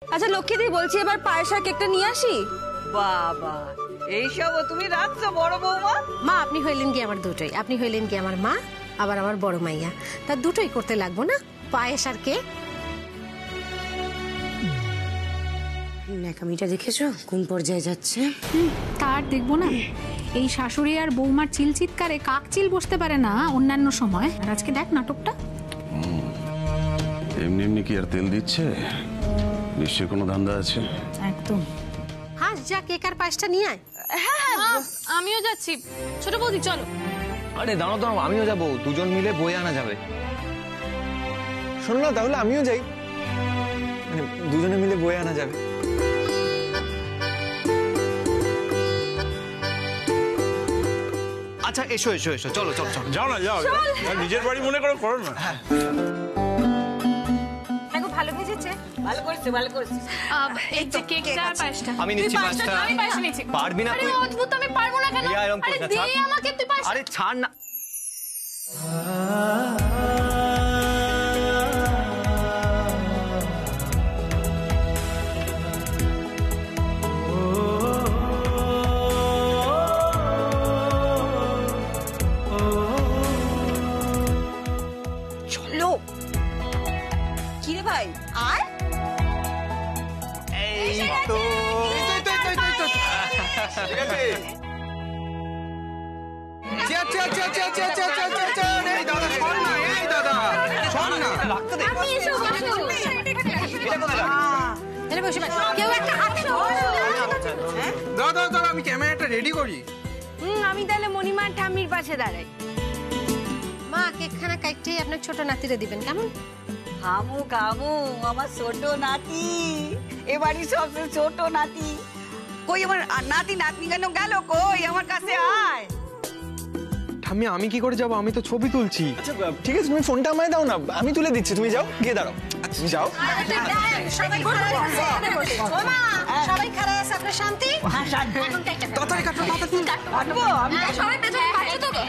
আচ্ছা লক্ষ্মীদি বলছি, এবার পায়েস আর কেকটা নিয়ে আসি। বাবা, এইসব তুমি রাখছো বড় বৌমা? মা আপনি হইলেন কি আমার দুটোই, আপনি হইলেন কি আমার মা, আবার আমার বড় মাইয়া, তার দুটোই করতে লাগবো না, পায়েস আর কেক। ন্যাকামিটা দেখেছো কোন পর্যায়ে যাচ্ছে? তার দেখবো না, এই শাশুড়ি আর বৌমার চিলচিৎকারে কাকচিল বসতে পারে না অন্যান্য সময়, আর আজকে দেখ নাটকটা। এমনি এমনি কি আর তেল দিচ্ছে? নিশ্চয়ই কোনো ধান্দা আছে। একদম। হাস যা কেক আর পায়েসটা নিয়ে আয়। আমিও যাচ্ছি, ছোট বৌদি চলো। আরে দাঁড়াও দাঁড়াও, আমিও যাবো, দুজন মিলে বয়ে আনা যাবে। শোনো না, তাহলে আমিও যাই, মানে দুজনে মিলে বয়ে আনা যাবে। আচ্ছা এসো এসো এসো, চলো চলো চলো। যাও না, যাও, নিজের বাড়ি মনে করো, করো না। ভালো ভেজেছে? ভালো করেছে, ভালো করেছে। এই যে কেকটা আর পায়েসটা। আমি নিচ্ছি পাঁচটা। আমি পায়েস নিচ্ছি। পারবি না তুই? আরে অদ্ভুত, আমি পারবো না কেন? রিয়া, এরকম আরে করিস না, দে ছাড়। আমাকে, তুই পায়েস। আরে ছাড় না। চলো। কি রে ভাই, আর এই তো ঠিক আছে। এই দাদা শোন না, এই দাদা শোন না, রাখতে দে। এনে বসে কেউ একটা হাত দাদা দাদা, আমি ক্যামেরাটা রেডি করি। আমি তাহলে মণিমার ঠাম্মির পাশে দাঁড়াই। মা কেকখানা কাইটেই আপনার ছোট নাতিরে দিবেন, কেমন? খামু খামু, আমার ছোট নাতি, এবারই সবচেয়ে ছোট নাতি। কই আমার নাতি, নাতনি কেন গেল? কই আমার কাছে আয়। ঠাম্মি আমি কি করে যাবো, আমি তো ছবি তুলছি। আচ্ছা ঠিক আছে, তুমি ফোনটা আমায় দাও না, আমি তুলে দিচ্ছি, তুমি যাও, গিয়ে দাঁড়াও। তুমি যাও। সবাই খারাপ আছে, আপনার শান্তি? তাড়াতাড়ি কাটো, তাড়াতাড়ি কাটবো আমি। সবাই পেছনে পাচ্ছ তো?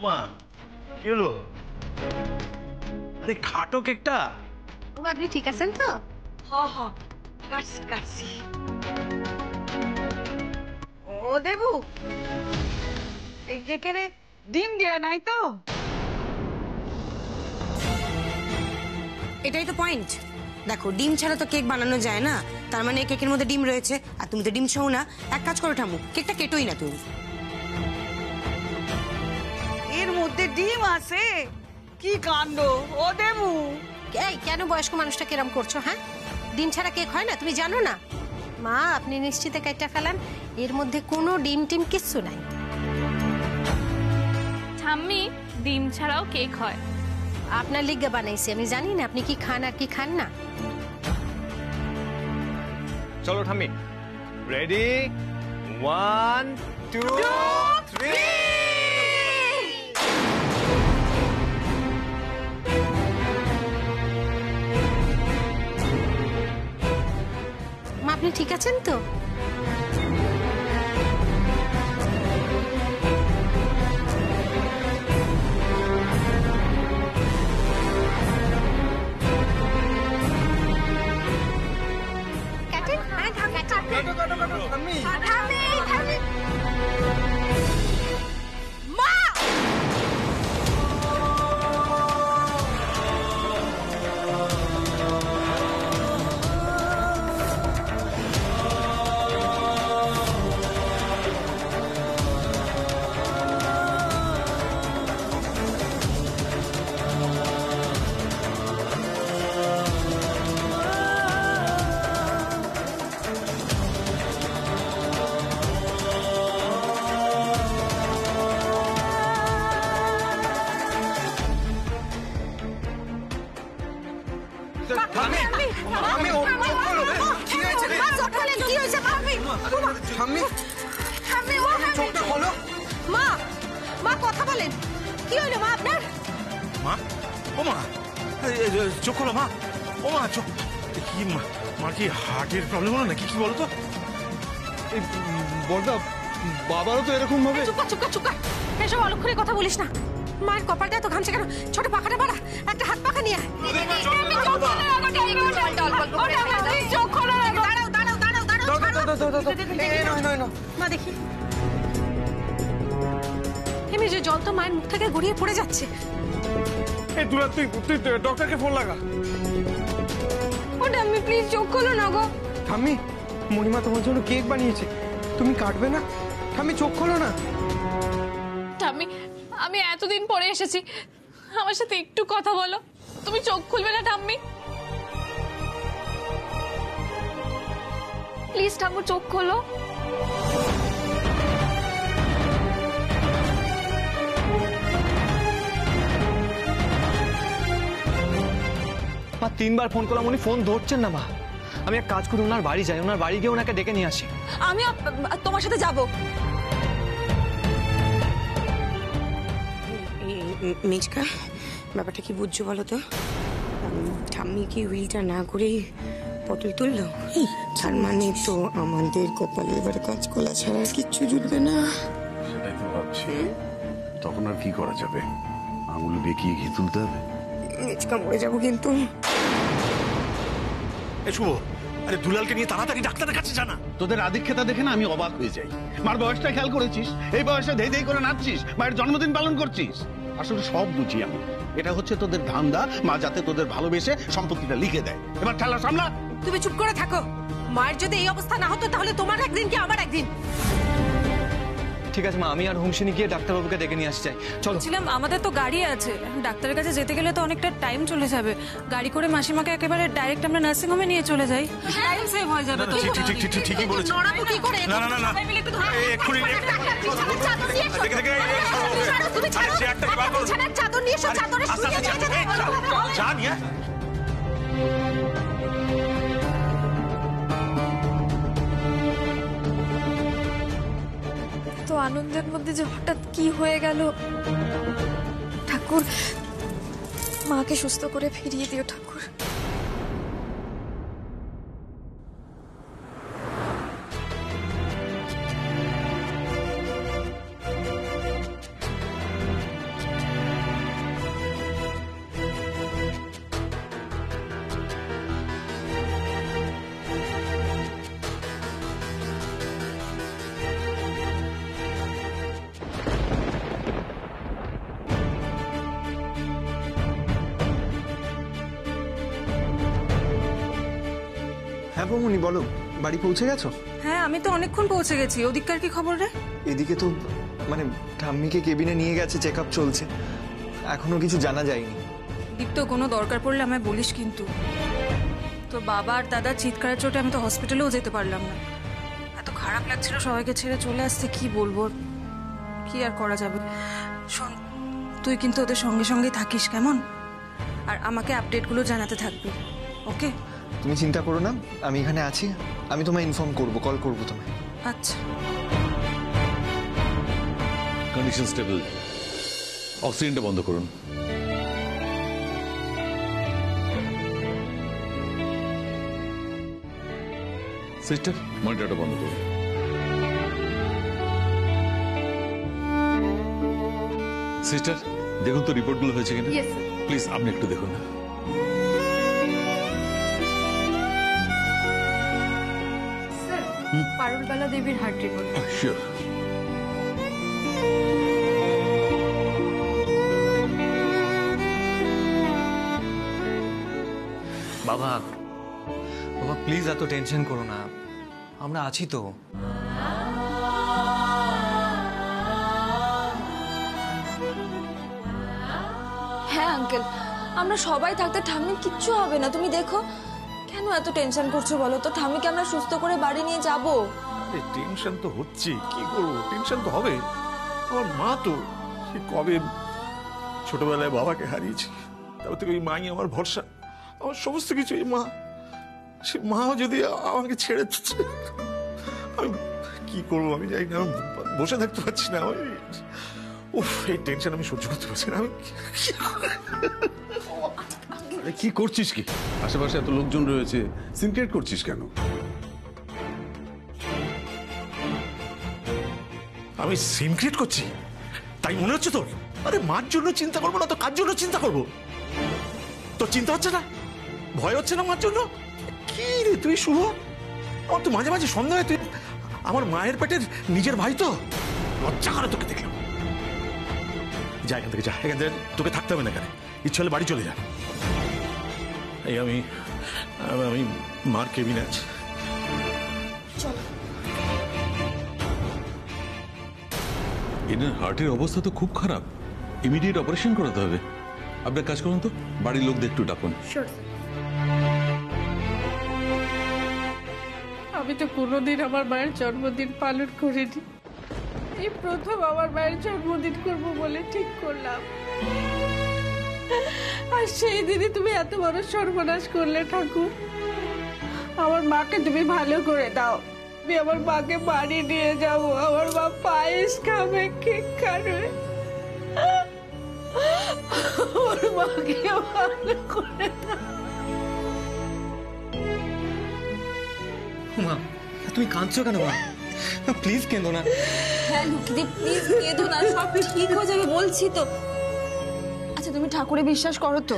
মা কি হলো? আরে খাটো কেকটা। আপনি ঠিক আছেন তো? কাটছি। ও দেবু, এই কেকেরে ডিম দেয়া নাই তো? এটাই তো পয়েন্ট। দেখো ডিম ছাড়া তো কেক বানানো যায় না, তার মানে কেকের মধ্যে ডিম রয়েছে, আর তুমি তো ডিম ছৌ না। এক কাজ করো ঠাম্মু, কেকটা কেটোই না তুমি। এর মধ্যে ডিম আছে? কি কাণ্ড! ও দেবু, এই কেন বয়স্ক মানুষটা কিরম করছো? হ্যাঁ, ডিম ছাড়া কেক হয় না, তুমি জানো না? মা আপনি নিশ্চিতে কাইটা ফেলান, এর মধ্যে কোনো ডিম টিম কিচ্ছু নাই। ঠাম্মি, ডিম ছাড়াও কেক হয়। আপনার লিগে বানাইছি, আমি জানি না আপনি কি খান আর কি খান না। চলো ঠাম্মি, রেডি, 1 2 3। মা আপনি ঠিক আছেন তো? ঠাম্মি ঠাম্মি, ও ঠাম্মি। চোখটা খোলো। মা, মা কথা বলেন। কি হলো মা আপনার? মা, ও মা, চোখ খোলো মা। ও মা, চোখ কি মার কি হার্টের প্রবলেম হলো নাকি? কি বলতো? এই বড়দা, বাবারও তো এরকম ভাবে। চুপ কর, চুপ কর, চুপ কর। এসব অলক্ষণে কথা বলিস না। মায়ের কপালটা এত ঘামছে কেন? ছোট পাখাটা বাড়া, একটা হাত পাখা নিয়ে আয়। দাঁড়াও, দাঁড়াও, দাঁড়াও, দাঁড়াও। মা দেখি। এমনি যে জল তো মায়ের মুখ থেকে গড়িয়ে পড়ে যাচ্ছে। এই তুই ডক্টরকে ফোন লাগা। ও ঠাম্মি প্লিজ চোখ খোলো না গো। ঠাম্মি, মণিমা তোমার জন্য কেক বানিয়েছে, তুমি কাটবে না? ঠাম্মি চোখ খোলো না। ঠাম্মি, আমি এতদিন পরে এসেছি, আমার সাথে একটু কথা বলো। তুমি চোখ খুলবে না ঠাম্মি? প্লিজ ঠাম্মু চোখ খোলো। মা 3 বার ফোন করলাম, উনি ফোন ধরছেন না। মা, আমি এক কাজ করি, ওনার বাড়ি যাই, ওনার বাড়ি গিয়ে ওনাকে ডেকে নিয়ে আসি। আমি তোমার সাথে যাব। মিচকা, ব্যাপারটা কি বুঝছো বলো তো? ঠাম্মি কি হুইলটা না করেই পটল তুললো? তার মানে তো আমাদের কপালে এবার কাঁচকলা ছাড়া আর কিচ্ছু জুটবে না। সেটাই তো ভাবছি, তখন আর কি করা যাবে? আঙুল বেঁকিয়ে ঘি তুলতে হবে। মিচকা মরে যাবো কিন্তু। এই শুভ, আরে দুলালকে নিয়ে তাড়াতাড়ি ডাক্তারের কাছে জানা। তোদের আদিক্ষেতা দেখে না আমি অবাক হয়ে যাই। মার বয়সটা খেয়াল করেছিস? এই বয়সে ধেই ধেই করে নাচছিস, মায়ের জন্মদিন পালন করছিস। আসলে সব বুঝি আমি, এটা হচ্ছে তোদের ধান্দা, মা যাতে তোদের ভালোবেসে সম্পত্তিটা লিখে দেয়। এবার ঠেলা সামলা। তুমি চুপ করে থাকো। মায়ের যদি এই অবস্থা না হতো তাহলে তোমার একদিন কি আমার একদিন। ঠিক আছে মা, আমি আর হুমসিনি গিয়ে ডাক্তারবাবুকে ডেকে নিয়ে আসতে চাই। চলো। বলছিলাম আমাদের তো গাড়ি আছে, ডাক্তারের কাছে যেতে গেলে তো অনেকটা টাইম চলে যাবে। গাড়ি করে মাসিমাকে একেবারে ডাইরেক্ট আমরা নার্সিং হোমে নিয়ে চলে যাই, টাইম সেভ হয়ে যাবে। তো ঠিকই বলেছে। নড়াবো কি করে? না না না না, এই এক্ষুনি দেখে দেখে তুমি ছাড়ো। সে একটা বার করো। বিছানার চাদর নিয়ে এসো, চাদরে আস্তে শুয়ে আস্তে যেতে দাও। যা নিয়ে। তো আনন্দের মধ্যে যে হঠাৎ কি হয়ে গেল। ঠাকুর, মাকে সুস্থ করে ফিরিয়ে দিও ঠাকুর। হ্যাঁ বৌমনি, বলো, বাড়ি পৌঁছে গেছো? হ্যাঁ, আমি তো অনেকক্ষণ পৌঁছে গেছি। ওদিককার কি খবর রে? এদিকে তো মানে ঠাম্মিকে কেবিনে নিয়ে গেছে, চেক আপ চলছে, এখনো কিছু জানা যায়নি। দীপ্ত, কোনো দরকার পড়লে আমায় বলিস কিন্তু। তো বাবা আর দাদার চিৎকারের চোটে আমি তো হসপিটালেও যেতে পারলাম না। এত খারাপ লাগছিল সবাইকে ছেড়ে চলে আসতে, কি বলবো, কি আর করা যাবে। শোন, তুই কিন্তু ওদের সঙ্গে সঙ্গেই থাকিস, কেমন? আর আমাকে আপডেটগুলো জানাতে থাকবি, ওকে? তুমি চিন্তা করো না, আমি এখানে আছি, আমি তোমায় ইনফর্ম করবো, কল করবো তোমায়। আচ্ছা। কন্ডিশন স্টেবল, অক্সিজেনটা বন্ধ করুন। সিস্টার, মনিটরটা বন্ধ করুন। সিস্টার, দেখুন তো রিপোর্টগুলো হয়েছে কিনা। প্লিজ আপনি একটু দেখুন। পারুলবালা দেবীর হার্ট রিপোর্ট। শিওর। বাবা, বাবা প্লিজ এত টেনশন করো না, আমরা আছি তো। হ্যাঁ আঙ্কেল, আমরা সবাই থাকতে ঠাম্মির কিচ্ছু হবে না, তুমি দেখো। কেন এত টেনশন করছো বলো তো? ঠাম্মিকে আমরা সুস্থ করে বাড়ি নিয়ে যাব। টেনশন তো হচ্ছে, কি করবো, টেনশন তো হবে। আমার মা তো সে কবে ছোটবেলায় বাবাকে হারিয়েছে, তারপর থেকে ওই মাই আমার ভরসা, আমার সমস্ত কিছু। এই মা, সে মাও যদি আমাকে ছেড়ে দিচ্ছে, আমি কি করবো আমি জানি না, আমি বসে থাকতে পারছি না। উফ, এই টেনশন আমি সহ্য করতে পারছি না। আমি আরে কি করছিস কি? আশেপাশে এত লোকজন রয়েছে, সিনক্রেট করছিস কেন? আমি সিন ক্রিয়েট করছি তাই মনে হচ্ছে তোর? আরে মার জন্য চিন্তা করবো না তো কার জন্য চিন্তা করবো? তোর চিন্তা হচ্ছে না, ভয় হচ্ছে না মার জন্য? কি রে তুই শুভ, আমার তো মাঝে মাঝে সন্দেহ হয় তুই আমার মায়ের পেটের নিজের ভাই। তো লজ্জা করে তোকে দেখলাম। যা এখান থেকে, যা এখান থেকে, তোকে থাকতে হবে না এখানে, ইচ্ছে হলে বাড়ি চলে যা। এই আমি মার কেবিনে আছি। এনার হার্টের অবস্থা তো খুব খারাপ, ইমিডিয়েট অপারেশন করাতে হবে। আপনার কাজ করুন তো, বাড়ির লোকদের একটু ডাকুন। আমি তো কোনোদিন আমার মায়ের জন্মদিন পালন করিনি, এই প্রথম আমার মায়ের জন্মদিন করব বলে ঠিক করলাম। আর সেই দিনই তুমি এত বড় সর্বনাশ করলে ঠাকুর। আমার মাকে তুমি ভালো করে দাও, আমি আমার মাকে বাড়ি নিয়ে যাবো, আমার মা পায়েস খাবে, কেক খাবে, আমার মাকে ভালো করে দাও। মা তুমি কাঁদছো কেন? মা প্লিজ কেঁদো না। হ্যাঁ লক্ষ্মীদি, প্লিজ কেঁদো না, সব ঠিক হয়ে যাবে বলছি তো। আচ্ছা তুমি ঠাকুরে বিশ্বাস করো তো?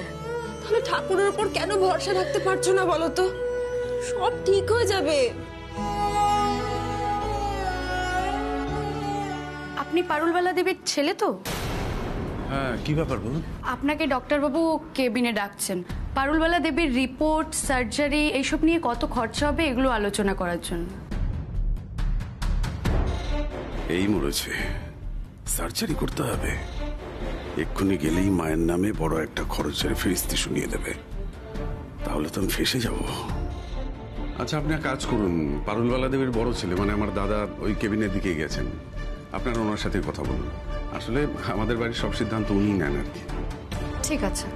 তাহলে ঠাকুরের উপর কেন ভরসা রাখতে পারছো না বলো তো? সব ঠিক হয়ে যাবে। আপনি পারুলবালা দেবীর ছেলে তো? হ্যাঁ, কি ব্যাপার বলুন? আপনাকে ডক্টরবাবু কেবিনে ডাকছেন পারুলবালা দেবীর রিপোর্ট, সার্জারি এইসব নিয়ে কত খরচা হবে এগুলো আলোচনা করার জন্য। এই মরেছে, সার্জারি করতে হবে। এক্ষুনি গেলেই মায়ের নামে বড় একটা খরচের ফিরিস্তি শুনিয়ে দেবে, তাহলে তো আমি ফেসে যাব। আচ্ছা আপনি এক কাজ করুন, পারুলবালা দেবীর বড় ছেলে মানে আমার দাদা ওই কেবিনের দিকে গেছেন, আপনারা ওনার সাথে কথা বলুন। আসলে আমাদের বাড়ির সব সিদ্ধান্ত উনি নেন আর কি। ঠিক আছে।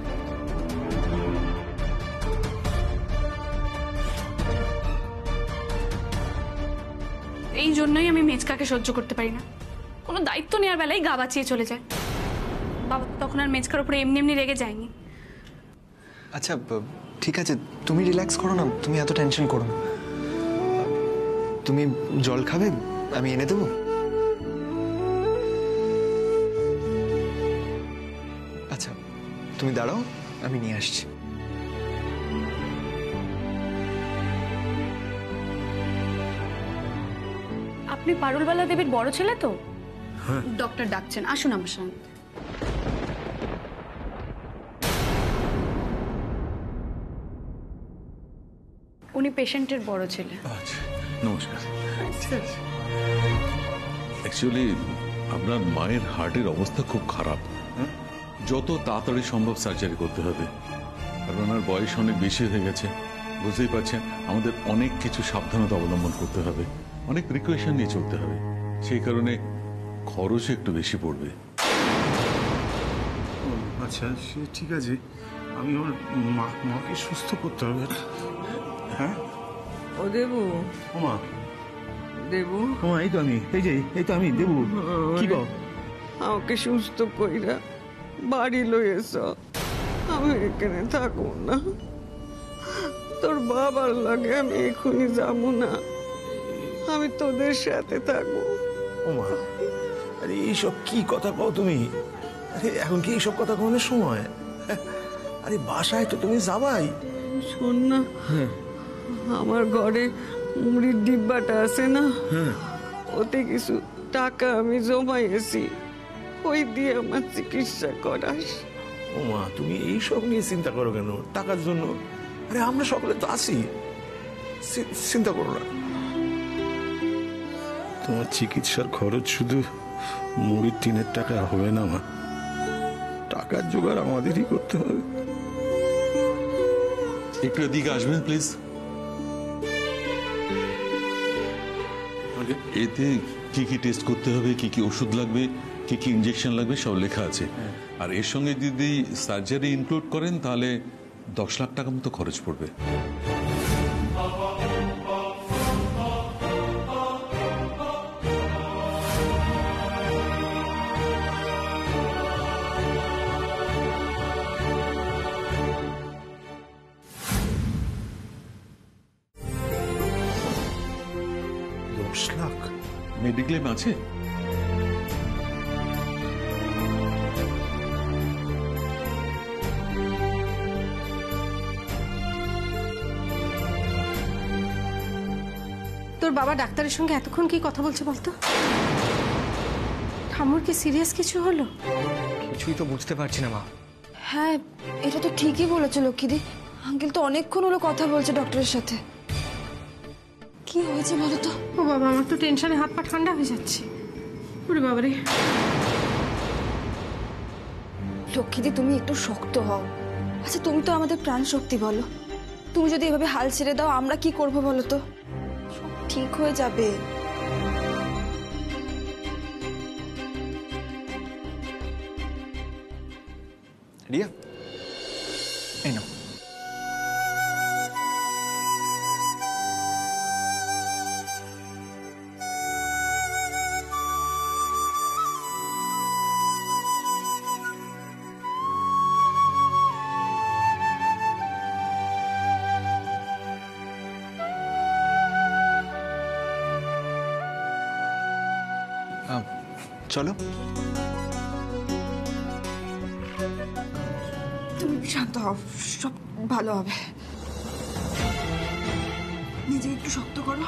এই জন্যই আমি মেজকাকে সহ্য করতে পারি না, কোনো দায়িত্ব নেওয়ার বেলায় গা বাঁচিয়ে চলে যায়। বাবা তখন আর মেজকার উপরে এমনি এমনি রেগে যায়নি। আচ্ছা ঠিক আছে, তুমি রিল্যাক্স করো না, তুমি এত টেনশন করো না। তুমি জল খাবে, আমি এনে দেবো। আচ্ছা তুমি দাঁড়াও, আমি নিয়ে আসছি। আপনি পারুলবালা দেবীর বড় ছেলে তো? ডক্টর ডাকছেন, আসুন আমার সঙ্গে। উনি পেশেন্টের বড় ছেলে। আচ্ছা নমস্কার। অ্যাকচুয়ালি আপনার মায়ের হার্টের অবস্থা খুব খারাপ, যত তাড়াতাড়ি সম্ভব সার্জারি করতে হবে। আর ওনার বয়স অনেক বেশি হয়ে গেছে, বুঝতেই পারছেন, আমাদের অনেক কিছু সাবধানতা অবলম্বন করতে হবে, অনেক প্রিকশন নিয়ে চলতে হবে। সেই কারণে খরচ একটু বেশি পড়বে। আচ্ছা সে ঠিক আছে, আমি আমার মাকে সুস্থ করতে হবে। হ্যাঁ ও দেবু, ওমা দেবু, ওমা এই তো আমি দেবু। কি গো? আমাকে সুস্থ কইরা বাড়ি লই এসো, আমি এখানে থাকবো না। তোর বাবার লাগে আমি এখনই যাবো না, আমি তোদের সাথে থাকবো। ওমা আরে এইসব কি কথা কও তুমি? আরে এখন কি এইসব কথা কোনের সময়? আরে বাসায় তো তুমি যাবাই। শোন না, আমার ঘরে মুড়ির ডিব্বাটা আছে না, ওতে কিছু টাকা আমি জমাইছি, ওই দিয়ে আমার চিকিৎসা করাস। ওমা তুমি এইসব নিয়ে চিন্তা করো কেন? টাকার জন্য? আরে আমরা সকলে তো আছি, চিন্তা করো না। তোমার চিকিৎসার খরচ শুধু মুড়ির টিনের টাকা হবে না মা, টাকার জোগাড় আমাদেরই করতে হবে। একটু এদিকে আসবেন প্লিজ। এতে কি কি টেস্ট করতে হবে, কি কি ওষুধ লাগবে, কি কি ইনজেকশন লাগবে সব লেখা আছে। আর এর সঙ্গে যদি সার্জারি ইনক্লুড করেন তাহলে 10 লাখ টাকা মতো খরচ পড়বে। মেডিক্লেম আছে? তোর বাবা ডাক্তারের সঙ্গে এতক্ষণ কি কথা বলছে বলতো? ঠাম্মুর কি সিরিয়াস কিছু হলো? কিছুই তো বুঝতে পারছি না মা। হ্যাঁ, এটা তো ঠিকই বলেছে লক্ষ্মীদি। আঙ্কেল তো অনেকক্ষণ হলো কথা বলছে ডক্টরের সাথে। কি হয়েছে বলো তো? ও বাবা, আমার তো টেনশনে হাত পা ঠান্ডা হয়ে যাচ্ছে। ওরে বাবারে। লক্ষ্মীদি, তুমি একটু শক্ত হও। আচ্ছা, তুমি তো আমাদের প্রাণ শক্তি বলো। তুমি যদি এভাবে হাল ছেড়ে দাও, আমরা কি করব বলো তো? সব ঠিক হয়ে যাবে। রিয়া, এই নাও। চলো। তুমি শান্ত হও, সব ভালো হবে। নিজে একটু শক্ত করো।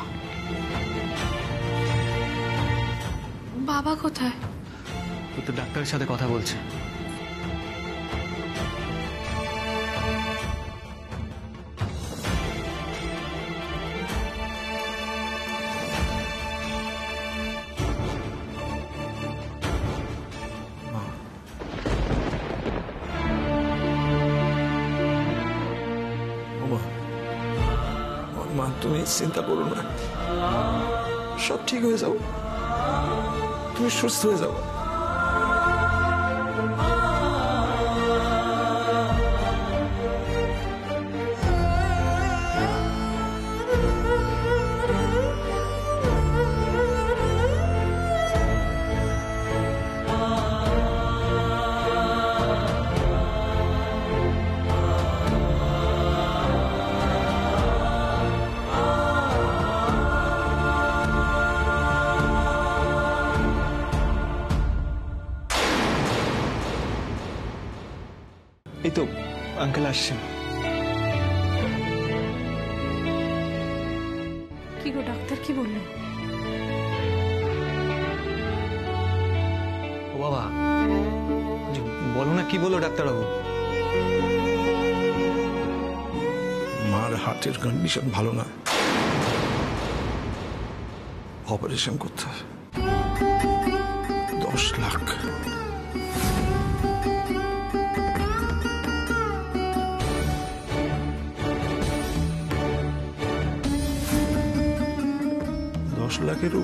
বাবা কোথায়? ও তো ডাক্তারের সাথে কথা বলছে। মা, তুমি চিন্তা করো না, সব ঠিক হয়ে যাও, তুমি সুস্থ হয়ে যাও। এই তো আঙ্কেল আসছেন। কি গো, ডাক্তার কি বললো? ও বাবা, বলো না কি বললো ডাক্তারবাবু? মার হার্টের কন্ডিশন ভালো না, অপারেশন করতে হবে। 10 লাখ। লাখেরও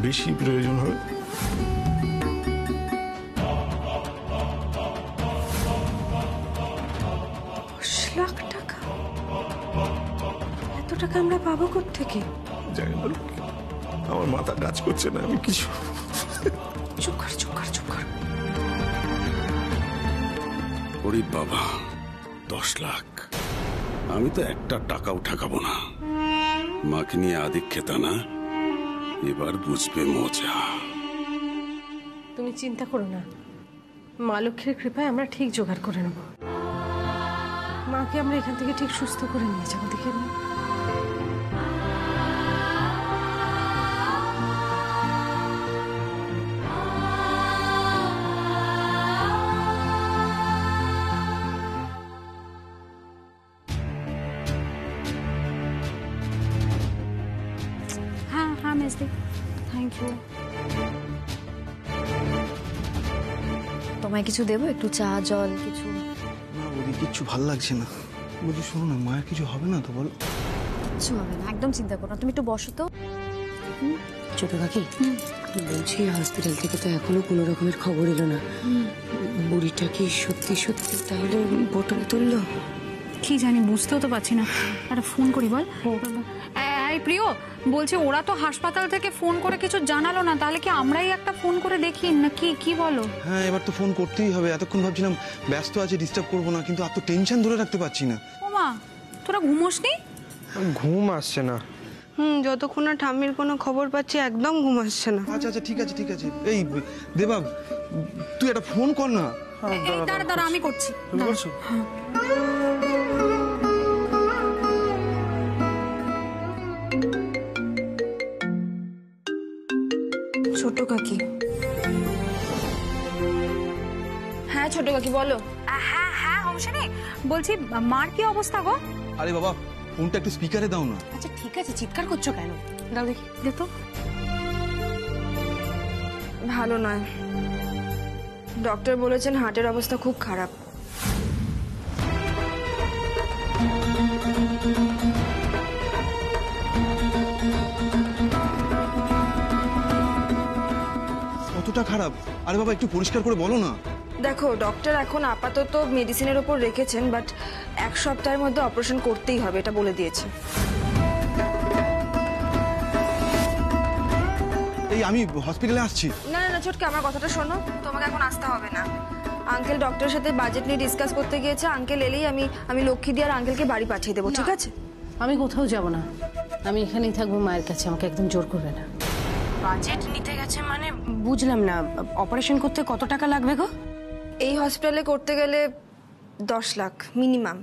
বেশি প্রয়োজন হবে। 10 লাখ টাকা? এত টাকা আমরা পাবো কোত্থেকে? জানি না, আমার মাথা কাজ করছে না, আমি কিছু। চুপ কর, চুপ কর, চুপ কর। ওরে বাবা, 10 লাখ! আমি তো একটা টাকাও ঠাকাবো না। মাকে নিয়ে আদিক্ষেতা না, এবার বুঝবে মজা। তুমি চিন্তা করো না, মা লক্ষ্মীর কৃপায় আমরা ঠিক জোগাড় করে নেব। মাকে আমরা এখান থেকে ঠিক সুস্থ করে নিয়ে যাবো, দেখে নিই। হ্যাঁ হ্যাঁ মেজদি, থ্যাংক ইউ। তোমায় কিছু দেবো? একটু চা, জল কিছু? না বৌদি, কিচ্ছু ভালো লাগছে না। বলছি শোনো না, মায়ের কিছু হবে না তো? বলো। কিছু হবে না, একদম চিন্তা করো না। তুমি একটু বসো তো। ছোট কাকি, বলছি হসপিটাল থেকে তো এখনো কোনো রকমের খবর এলো না। বুড়িটা কি সত্যি সত্যি তাহলে বোতল তুললো? কি জানি, বুঝতেও তো পারছি না। একটা ফোন করি বল। এই প্রিয়, বলছি ওরা তো হাসপাতাল থেকে ফোন করে কিছু জানালো না, তাহলে কি আমরাই একটা ফোন করে দেখি না? কি বলো? হ্যাঁ, এবার তো ফোন করতেই হবে। এতক্ষণ ভাবছিলাম ব্যস্ত আছে, ডিস্টার্ব করবো না, কিন্তু এত টেনশন ধরে রাখতে পারছি না। ওমা, তোরা ঘুমোসনি? ঘুম আসছে না, যতক্ষণ না ঠাম্মির কোনো খবর পাচ্ছি একদম ঘুম আসছে না। আচ্ছা আচ্ছা ঠিক আছে ঠিক আছে। এই দেবা তুই একটা ফোন কর না। দাঁড়া দাঁড়া আমি করছি। তুমি করছো? ছোট কাকি। হ্যাঁ ছোট কাকি বলো। হ্যাঁ হ্যাঁ হংসিনী বলছি মার কি অবস্থা গো? আরে বাবা ফোনটা একটু স্পিকারে দাও না। আচ্ছা ঠিক আছে, চিৎকার করছো কেন? দাও দেখি। দে তো। ভালো নয়, ডক্টর বলেছেন হার্টের অবস্থা খুব খারাপ। কতটা খারাপ? আরে বাবা একটু পরিষ্কার করে বলো না। দেখো ডক্টর এখন আপাতত মেডিসিনের ওপর রেখেছেন, বাট 1 সপ্তাহের মধ্যে অপারেশন করতেই হবে, এটা বলে দিয়েছে। এই আমি হসপিটালে আসছি। না না না ছোটকে, আমার কথাটা শোনো, তোমাকে এখন আসতে হবে না। আঙ্কেল ডক্টরের সাথে বাজেট নিয়ে ডিসকাস করতে গিয়েছে, আঙ্কেল এলেই আমি লক্ষ্মী দিয়ে আর আঙ্কেলকে বাড়ি পাঠিয়ে দেবো, ঠিক আছে? আমি কোথাও যাব না, আমি এখানেই থাকবো মায়ের কাছে, আমাকে একদম জোর করবে না। বাজেট নিতে গেছে মানে বুঝলাম না, অপারেশন করতে কত টাকা লাগবে গো? এই হসপিটালে করতে গেলে 10 লাখ মিনিমাম।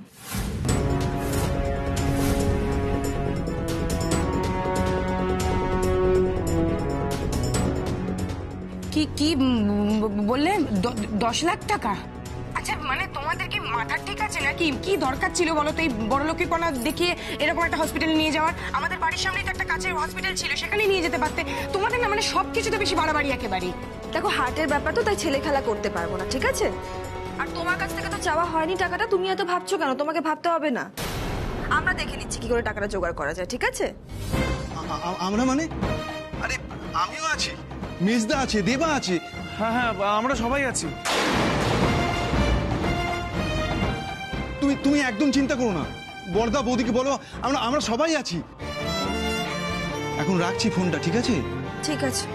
কি বললে? 10 লাখ টাকা? আচ্ছা মানে তোমাদের কি মাথা ঠিক আছে নাকি? কি দরকার ছিল বলো তো এই বড়লোকিপনা দেখিয়ে এরকম একটা হসপিটালে নিয়ে যাওয়ার? আমাদের বাড়ির সামনেই তো একটা কাছের হসপিটাল ছিল, সেখানে নিয়ে যেতে পারতে। তোমাদের না মানে সবকিছুতে বেশি বাড়াবাড়ি একেবারে। দেখো হার্টের ব্যাপার তো, তাই ছেলে খেলা করতে পারবো না, ঠিক আছে? আর তোমার কাছ থেকে তো চাওয়া হয়নি টাকাটা, তুমি এত ভাবছো কেন? তোমাকে ভাবতে হবে না, আমরা দেখে নিচ্ছি কি করে টাকাটা জোগাড় করা যায়, ঠিক আছে? আমরা মানে? আরে আমিও আছি, মেজদা আছে, দেবা আছে। হ্যাঁ হ্যাঁ আমরা সবাই আছি। তুমি একদম চিন্তা করো না, বড়দা বৌদিকে বলো আমরা সবাই আছি। এখন রাখছি ফোনটা, ঠিক আছে? ঠিক আছে।